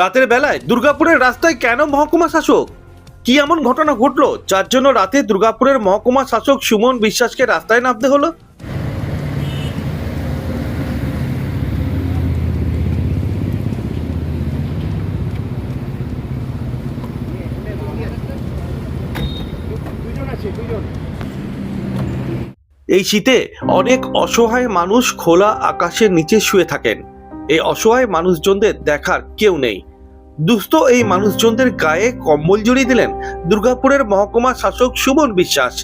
রাতের বেলায় দুর্গাপুরের রাস্তায় কেন মহকুমা শাসক? কি এমন ঘটনা ঘটলো যার জন্য রাতে দুর্গাপুরের মহকুমা শাসক সুমন বিশ্বাসকে রাস্তায় নামতে হলো? এই শীতে অনেক অসহায় মানুষ খোলা আকাশের নিচে শুয়ে থাকেন। এই অসহায় মানুষজনদের দেখার কেউ নেই। দুস্থ এই মানুষজনদের গায়ে কম্বল জড়িয়ে দিলেন দুর্গাপুরের মহকুমা শাসক সুমন বিশ্বাস।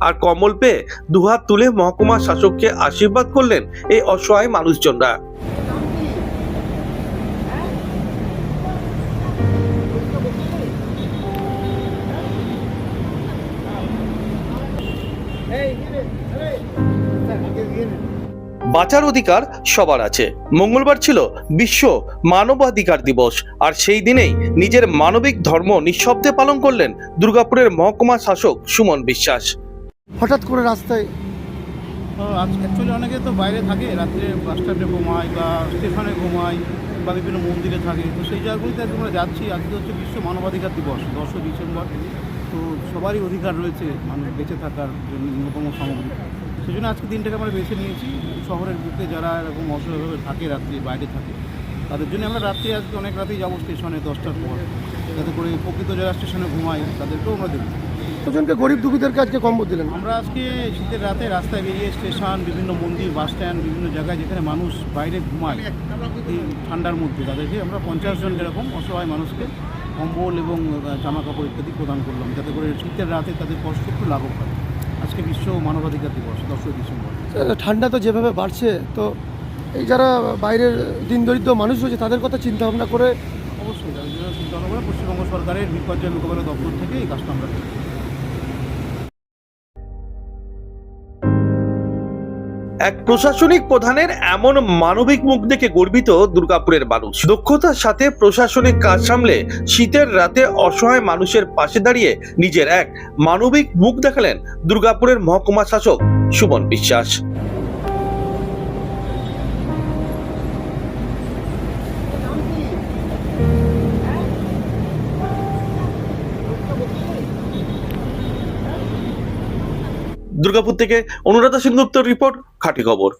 আর কম্বল পেয়ে দুহাত তুলে মহকুমা শাসককে আশীর্বাদ করলেন এই অসহায় মানুষজনরা। বাঁচার অধিকার সবার আছে। মঙ্গলবার ছিল বিশ্ব মানবাধিকার দিবস, আর সেই দিনেই নিজের মানবিক ধর্ম নিঃশব্দে পালন করলেন দুর্গাপুরের মহকুমা শাসক সুমন বিশ্বাস। হঠাৎ করে রাস্তায় আজ অ্যাকচুয়ালি অনেকে তো বাইরে থাকে, রাত্রে বাস স্ট্যান্ডে ঘুমায় বা স্টেশনে ঘুমায় বা বিভিন্ন মন্দিরে থাকে। তো সেই জায়গাগুলিতে আজকে আমরা যাচ্ছি। আজকে হচ্ছে বিশ্ব মানবাধিকার দিবস, 10ই ডিসেম্বর। তো সবারই অধিকার রয়েছে মানুষ বেঁচে থাকার জন্য ন্যূনতম সামগ্রী। সেই জন্য আজকে দিনটাকে আমরা বেছে নিয়েছি। শহরের বুকে যারা এরকম অসহায়ভাবে থাকে, রাত্রে বাইরে থাকে, তাদের জন্য আমরা রাত্রে আজকে অনেক রাতেই যাবো স্টেশনে 10টার পর, যাতে করে প্রকৃত যারা স্টেশনে ঘুমায় তাদেরকেও আমরা দেবো। দুজনকে গরিব দুঃখীদেরকে আজকে কম্বল দিলেন। আমরা আজকে শীতের রাতে রাস্তায় বেরিয়ে স্টেশন, বিভিন্ন মন্দির, বাস স্ট্যান্ড, বিভিন্ন জায়গায় যেখানে মানুষ বাইরে ঘুমায় এই ঠান্ডার মধ্যে, তাদেরকে আমরা 50 জন এরকম অসহায় মানুষকে কম্বল এবং জামা কাপড় ইত্যাদি প্রদান করলাম, যাতে করে শীতের রাতে তাদের কষ্ট একটু লাঘব হয়। আজকে বিশ্ব মানবাধিকার দিবস, 10ই ডিসেম্বর। ঠান্ডা তো যেভাবে বাড়ছে, তো এই যারা বাইরের দিন দরিদ্র মানুষ রয়েছে তাদের কথা চিন্তা ভাবনা করে অবশ্যই তাদের জন্য চিন্তা ভাবনা করে পশ্চিমবঙ্গ সরকারের বিপর্যয় মোকাবিলা দপ্তর থেকে এই কাজটা আমরা করি। এক প্রশাসনিক প্রধানের এমন মানবিক মুখ দেখে গর্বিত দুর্গাপুরের মানুষ। দক্ষতার সাথে প্রশাসনিক কাজ সামলে শীতের রাতে অসহায় মানুষের পাশে দাঁড়িয়ে নিজের এক মানবিক মুখ দেখালেন দুর্গাপুরের মহকুমা শাসক সুমন বিশ্বাস। দুর্গাপুর থেকে অনুরাধা সেনগুপ্তর রিপোর্ট, খাঁটি খবর।